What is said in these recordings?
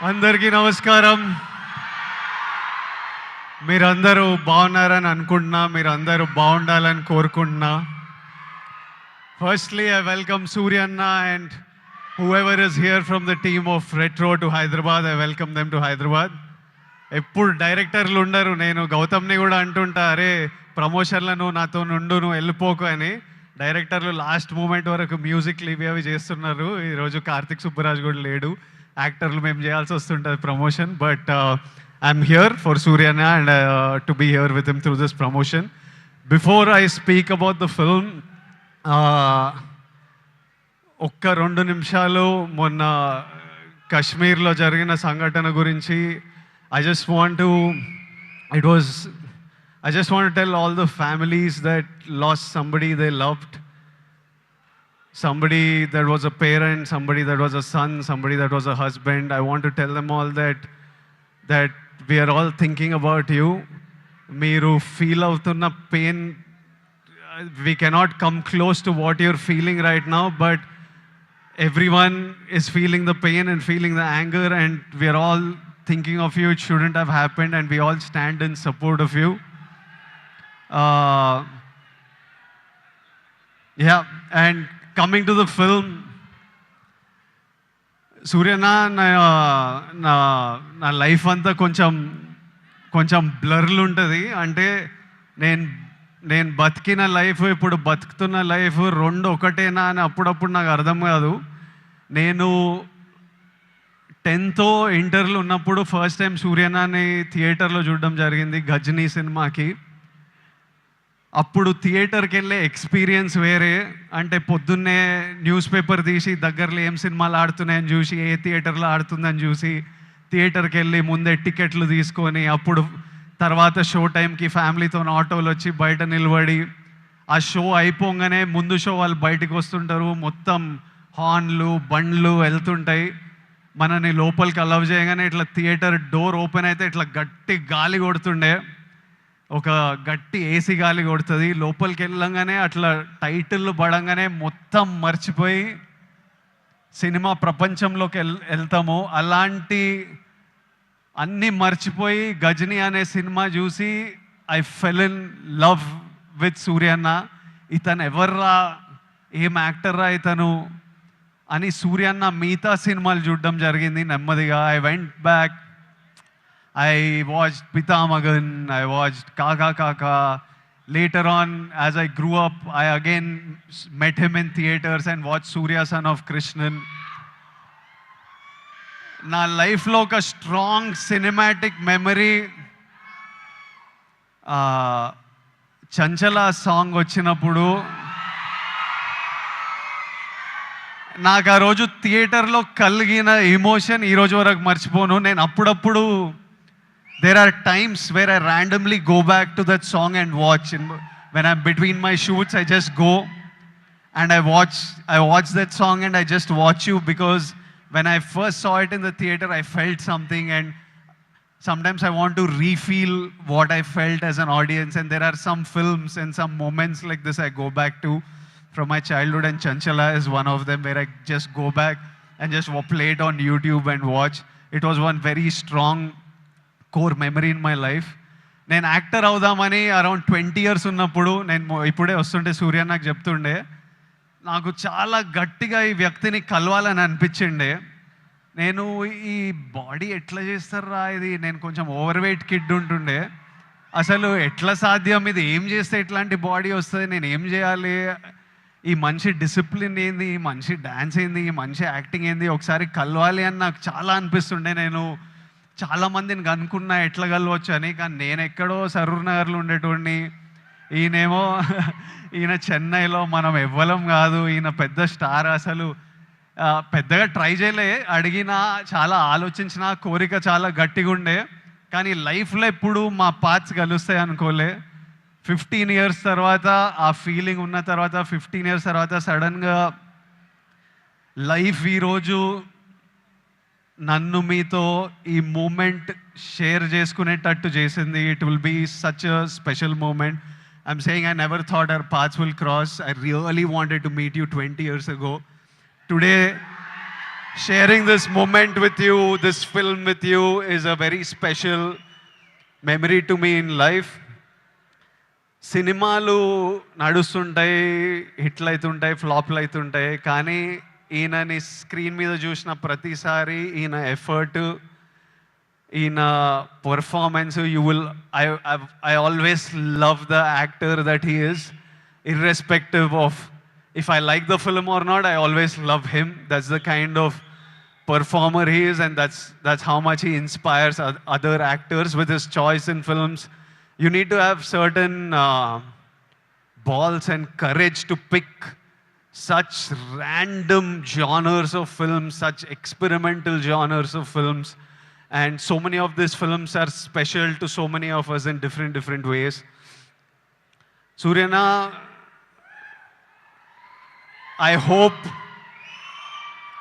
అందరికీ నమస్కారం. మీరందరూ బాగున్నారని అనుకుంటున్నా. మీరందరూ బాగుండాలని కోరుకుంటున్నా. Firstly, I welcome Surya Anna and whoever is here from the team of Retro to Hyderabad. I welcome them to Hyderabad. ఎప్పుడు డైరెక్టర్లు ఉండరు. నేను గౌతమ్ని కూడా అంటుంటా, అరే ప్రమోషన్లను నాతో నుండు, నువ్వు వెళ్ళిపోకు అని. డైరెక్టర్లు లాస్ట్ మూమెంట్ వరకు మ్యూజిక్లు ఇవి అవి చేస్తున్నారు. ఈరోజు కార్తిక్ సుబ్బరాజ్ కూడా లేడు. యాక్టర్లు మేము చేయాల్సి వస్తుంటుంది promotion. But I'm here for సూర్యన and to be here with him through this promotion. Before I speak about the film, ఒక్క 2 నిమిషాలు మొన్న కశ్మీర్లో జరిగిన సంఘటన గురించి I just want to tell all the families that lost somebody they loved, somebody that was a parent, somebody that was a son, somebody that was a husband. I want to tell them all that we are all thinking about you. Meeru feel avutunna pain, we cannot come close to what you're feeling right now, but everyone is feeling the pain and feeling the anger, and we are all thinking of you. It shouldn't have happened, and we all stand in support of you. Yeah, and coming to the film, సూర్యనా నా life అంతా కొంచెం బ్లర్లు ఉంటుంది. అంటే నేను బతికిన life, ఇప్పుడు బతుకుతున్న life రెండు ఒకటేనా అని అప్పుడప్పుడు నాకు అర్థం కాదు. నేను 10th ఇంటర్లో ఉన్నప్పుడు ఫస్ట్ టైం సూర్యనాని థియేటర్లో చూడడం జరిగింది, గజనీ సినిమాకి. అప్పుడు థియేటర్కి వెళ్ళే ఎక్స్పీరియన్స్ వేరే. అంటే పొద్దున్నే న్యూస్ పేపర్ తీసి దగ్గరలో ఏం సినిమాలు ఆడుతున్నాయని చూసి, ఏ థియేటర్లో ఆడుతుందని చూసి థియేటర్కి వెళ్ళి ముందే టికెట్లు తీసుకొని, అప్పుడు తర్వాత షో టైంకి ఫ్యామిలీతో ఆటోలు వచ్చి బయట నిలబడి, ఆ షో అయిపోగానే ముందు షో వాళ్ళు బయటకు వస్తుంటారు, మొత్తం హార్న్లు బండ్లు వెళ్తుంటాయి. మనని లోపలికి అలవ్ చేయగానే ఇట్లా థియేటర్ డోర్ ఓపెన్ అయితే ఇట్లా గట్టి గాలి కొడుతుండే, ఒక గట్టి ఏసీ గాలి కొడుతుంది. లోపలికి వెళ్ళంగానే అట్లా టైటిల్ పడంగానే మొత్తం మర్చిపోయి సినిమా ప్రపంచంలోకి వెళ్తాము. అలాంటి అన్నీ మర్చిపోయి గజనీ అనే సినిమా చూసి I fell in love with సూర్యన్న. ఇతను ఎవర్రా, ఏం యాక్టర్రా ఇతను అని సూర్యన్న మిగతా సినిమాలు చూడడం జరిగింది నెమ్మదిగా. I went back, I watched Pithamagan, I watched Kaakha Kaakha. Later on as I grew up, I again met him in theaters and watch Suriya son of Krishnan. నా లైఫ్లో ఒక strong cinematic memory, Chanchala song వచ్చినప్పుడు నాకు ఆ రోజు థియేటర్లో కలిగిన ఎమోషన్ ఈరోజు వరకు మర్చిపోను. నేను అప్పుడప్పుడు there are times where I randomly go back to that song and watch. When I'm between my shoots, I just go and I watch that song and I just watch you, because when I first saw it in the theater, I felt something, and sometimes I want to refeel what I felt as an audience. And there are some films and some moments like this I go back to from my childhood, and Chanchala is one of them, where I just go back and just play it on YouTube and watch. It was one very strong core memory in my life. నేను actor అవుదామని around 20 years ఉన్నప్పుడు, నేను ఇప్పుడే వస్తుంటే సూర్య నాకు చెప్తుండే, నాకు చాలా గట్టిగా ఈ వ్యక్తిని కలవాలని అనిపించిండే. నేను ఈ బాడీ ఎట్లా చేస్తారా ఇది, నేను కొంచెం ఓవర్ వెయిట్ కిడ్ ఉంటుండే, అసలు ఎట్లా సాధ్యం, ఇది ఏం చేస్తే ఇట్లాంటి బాడీ వస్తుంది, నేను ఏం చేయాలి, ఈ మనిషి డిసిప్లిన్ ఏంది, ఈ మనిషి డ్యాన్స్ ఏంది, ఈ మనిషి యాక్టింగ్ ఏంది, ఒకసారి కలవాలి అని నాకు చాలా అనిపిస్తుండే. నేను చాలామందిని కనుక్కున్నా ఎట్లా కలవచ్చు అని, కానీ నేను ఎక్కడో సరూర్ నగర్లో ఉండేటోడిని, ఈయన చెన్నైలో, మనం ఎవ్వలం కాదు, ఈయన పెద్ద స్టార్. అసలు పెద్దగా ట్రై చేయలే, అడిగినా చాలా ఆలోచించిన, కోరిక చాలా గట్టిగా ఉండే, కానీ లైఫ్లో ఎప్పుడు మా పాత్స్ కలుస్తాయి అనుకోలే. 15 years తర్వాత ఆ ఫీలింగ్ ఉన్న తర్వాత, 15 years తర్వాత సడన్గా లైఫ్ ఈరోజు నన్ను మీతో ఈ మూమెంట్ షేర్ చేసుకునేటట్టు చేసింది. It will be such a special moment. I'm saying I never thought our paths will cross. I really wanted to meet you 20 years ago. Today sharing this moment with you, this film with you, is a very special memory to me in life. సినిమాలు నడుస్తుంటాయి, హిట్లు అవుతుంటాయి, ఫ్లాప్లు అవుతుంటాయి, కానీ ఈయనని screen మీద చూసిన ప్రతిసారి ఈయన ఎఫర్ట్, ఈయన performance, I always love the actor that he is, irrespective of if I like the film or not. I always love him. That's the kind of performer he is, and that's how much he inspires other actors with his choice in films. You need to have certain balls and courage to pick such random genres of films, such experimental genres of films. And so many of these films are special to so many of us in different ways. Suryana, I hope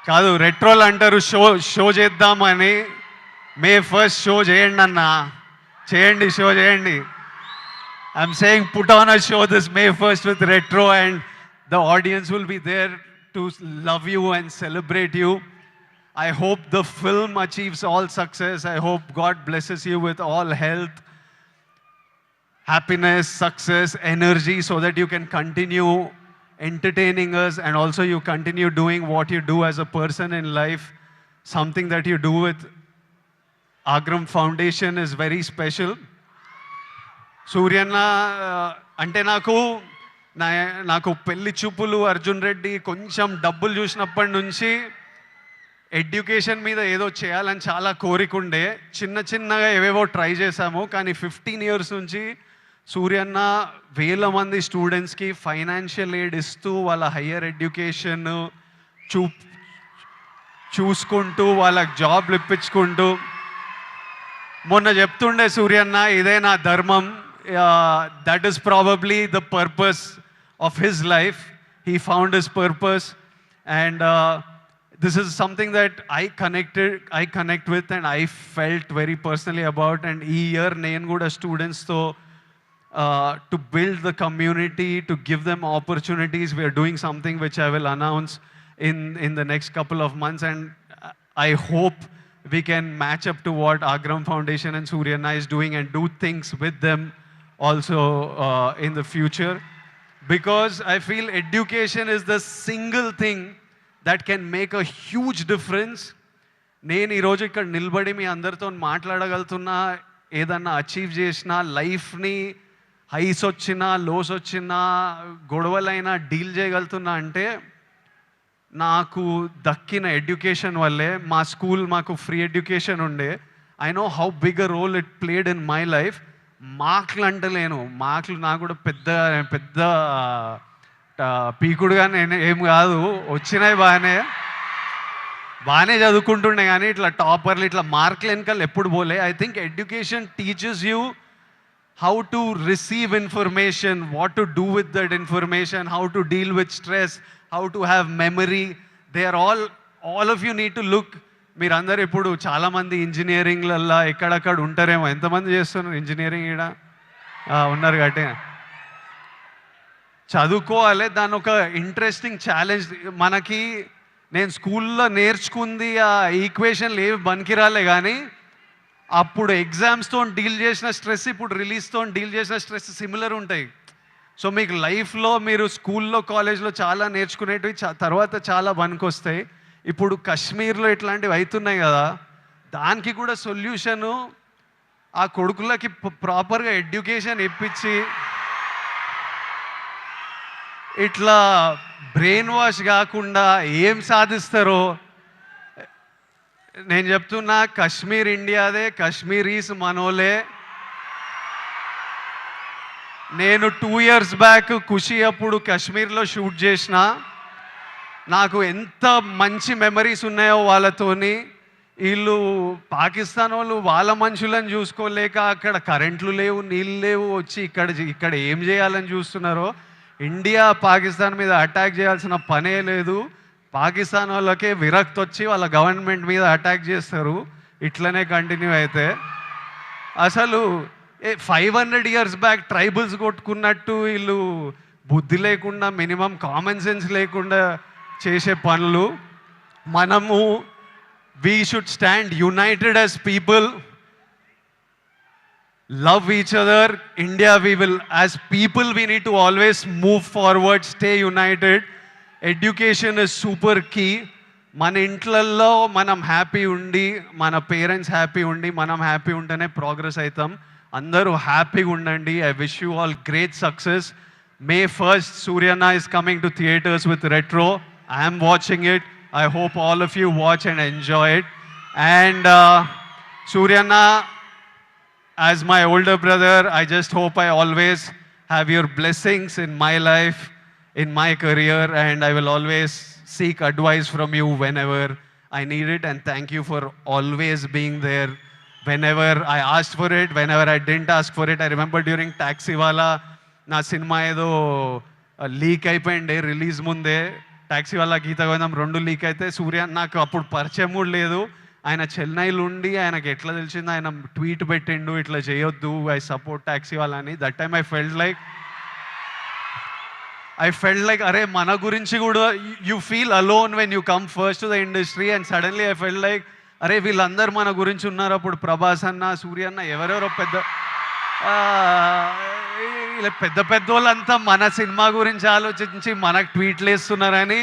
కాదు రెట్రోలు అంటారు show చేద్దామని. మే 1st show చేయండి అన్న, చేయండి, show చేయండి. I'm saying put on a show this May 1st with retro, and the audience will be there to love you and celebrate you. I hope the film achieves all success. I hope God blesses you with all health, happiness, success, energy, so that you can continue entertaining us, and also you continue doing what you do as a person in life. Something that you do with Agram Foundation is very special. సూర్యన్న అంటే నాకు పెళ్లి చూపులు, అర్జున్ రెడ్డి, కొంచెం డబ్బులు చూసినప్పటి నుంచి education మీద ఏదో చేయాలని చాలా కోరికుండే. చిన్నగా ఏవేవో ట్రై చేశాము, కానీ 15 years నుంచి సూర్యన్న వేల మంది స్టూడెంట్స్కి ఫైనాన్షియల్ ఎయిడ్ ఇస్తూ వాళ్ళ హయ్యర్ ఎడ్యుకేషన్ చూసుకుంటూ వాళ్ళకి జాబ్లు ఇప్పించుకుంటూ, మొన్న చెప్తుండే సూర్యన్న, ఇదే నా ధర్మం. That is probably the purpose of his life. He found his purpose, and this is something that I connect with, and I felt very personally about. And ee year nenu kuda students to build the community, to give them opportunities. We are doing something which I will announce in the next couple of months, and I hope we can match up to what Agram Foundation and Suryana is doing, and do things with them also in the future, because I feel education is the single thing that can make a huge difference. నేను ఈరోజు ఇక్కడ నిలబడి మీ అందరితో మాట్లాడగలుగుతున్నా, ఏదన్నా achieve చేసినా, లైఫ్ని highs వచ్చినా, lows వచ్చినా, గొడవలైనా డీల్ చేయగలుగుతున్నా అంటే నాకు దక్కిన ఎడ్యుకేషన్ వల్లే. మా స్కూల్ మాకు ఫ్రీ ఎడ్యుకేషన్ ఉండే. I know how big a role it played in my life. మార్కులు అంటలేను, మార్కులు నాకు కూడా పెద్ద పీకుడుగా నేను ఏం కాదు, వచ్చినాయి బాగానే చదువుకుంటుండే, కానీ ఇట్లా టాపర్లు, ఇట్లా మార్కులు వెనకాల ఎప్పుడు పోలే. I think education teaches you how to receive information, what to do with that information, how to deal with stress, how to have memory. They are all of you need to look. మీరందరూ ఇప్పుడు చాలామంది ఇంజనీరింగ్లల్లో ఎక్కడక్కడ ఉంటారేమో. ఎంతమంది చేస్తున్నారు engineering? ఇక్కడ ఉన్నారు కాబట్టి చదువుకోవాలి. దాని ఒక ఇంట్రెస్టింగ్ ఛాలెంజ్ మనకి. నేను స్కూల్లో నేర్చుకుంది ఆ ఈక్వేషన్లు ఏవి పనికిరాలే, కానీ అప్పుడు ఎగ్జామ్స్తో డీల్ చేసిన స్ట్రెస్, ఇప్పుడు రిలీజ్తో డీల్ చేసిన స్ట్రెస్ సిమిలర్ ఉంటాయి. సో మీకు లైఫ్లో మీరు స్కూల్లో, కాలేజ్లో చాలా నేర్చుకునేటివి తర్వాత చాలా పనికొస్తాయి. ఇప్పుడు కాశ్మీర్లో ఇట్లాంటివి అవుతున్నాయి కదా, దానికి కూడా సొల్యూషను ఆ కొడుకులకి ప్రాపర్గా ఎడ్యుకేషన్ ఇప్పించి, ఇట్లా బ్రెయిన్ వాష్ కాకుండా ఏం సాధిస్తారో నేను చెప్తున్నా. కాశ్మీర్ ఇండియాదే, కాశ్మీరీస్ మనోలే. నేను 2 years బ్యాక్ ఖుషి అప్పుడు కాశ్మీర్లో షూట్ చేసిన. నాకు ఎంత మంచి మెమరీస్ ఉన్నాయో వాళ్ళతోని. వీళ్ళు పాకిస్తాన్ వాళ్ళు వాళ్ళ మనుషులను చూసుకోలేక అక్కడ కరెంట్లు లేవు, నీళ్ళు లేవు, వచ్చి ఇక్కడ ఏం చేయాలని చూస్తున్నారో. ఇండియా పాకిస్తాన్ మీద అటాక్ చేయాల్సిన పనే లేదు. పాకిస్తాన్ వాళ్ళకే విరక్తి వచ్చి వాళ్ళ గవర్నమెంట్ మీద అటాక్ చేస్తారు. ఇట్లనే కంటిన్యూ అయితే అసలు 500 years బ్యాక్ ట్రైబల్స్ కొట్టుకున్నట్టు వీళ్ళు బుద్ధి లేకుండా, మినిమం కామన్ సెన్స్ లేకుండా చేసే పనులు. మనము we should stand united as people, love each other. India, we will, as people, we need to always move forward, stay united. Education is super key. మన ఇంట్లల్లో మనం happy ఉండి, మన పేరెంట్స్ హ్యాపీ ఉండి, మనం హ్యాపీ ఉంటేనే ప్రోగ్రెస్ అవుతాం. అందరూ హ్యాపీగా ఉండండి. I wish you all great success. May 1st, Suryana is coming to theaters with Retro. I am watching it. I hope all of you watch and enjoy it. And Suryana, as my older brother, I just hope I always have your blessings in my life, in my career, and I will always seek advice from you whenever I need it. And thank you for always being there whenever I asked for it, whenever I didn't ask for it. I remember during Taxiwala, నా cinema ఏదో leak అయిపోయిండే release ముందే. టాక్సీవాలా గీత గోవిందం 2 leak అయితే సూర్య నాకు అప్పుడు పరిచయం కూడా లేదు. ఆయన చెన్నైలో ఉండి ఆయనకి ఎట్లా తెలిసింది, ఆయన ట్వీట్ పెట్టిండు ఇట్లా చేయొద్దు, ఐ సపోర్ట్ టాక్సీవాలా అని. That time I felt like అరే మన గురించి కూడా you feel alone when you come first to the industry. And suddenly I felt like అరే వీళ్ళందరూ మన గురించి ఉన్నారు. అప్పుడు ప్రభాస్ అన్న, సూర్య అన్న, ఎవరెవరో పెద్ద వాళ్ళంతా మన సినిమా గురించి ఆలోచించి మనకు ట్వీట్లు వేస్తున్నారని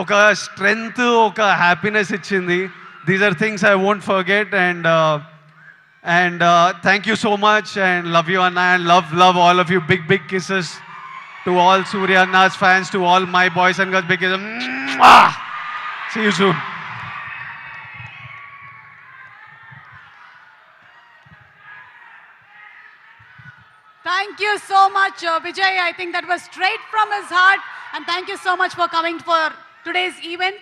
ఒక స్ట్రెంగ్త్, ఒక హ్యాపీనెస్ ఇచ్చింది. These are things I won't forget. And thank you so much and love you అన్న. And love all of you. Big kisses to all Suriya అన్నాస్ fans, to all my boys and girls. Big kisses. See you soon. Thank you so much, Vijay. I think that was straight from his heart. And thank you so much for coming for today's event.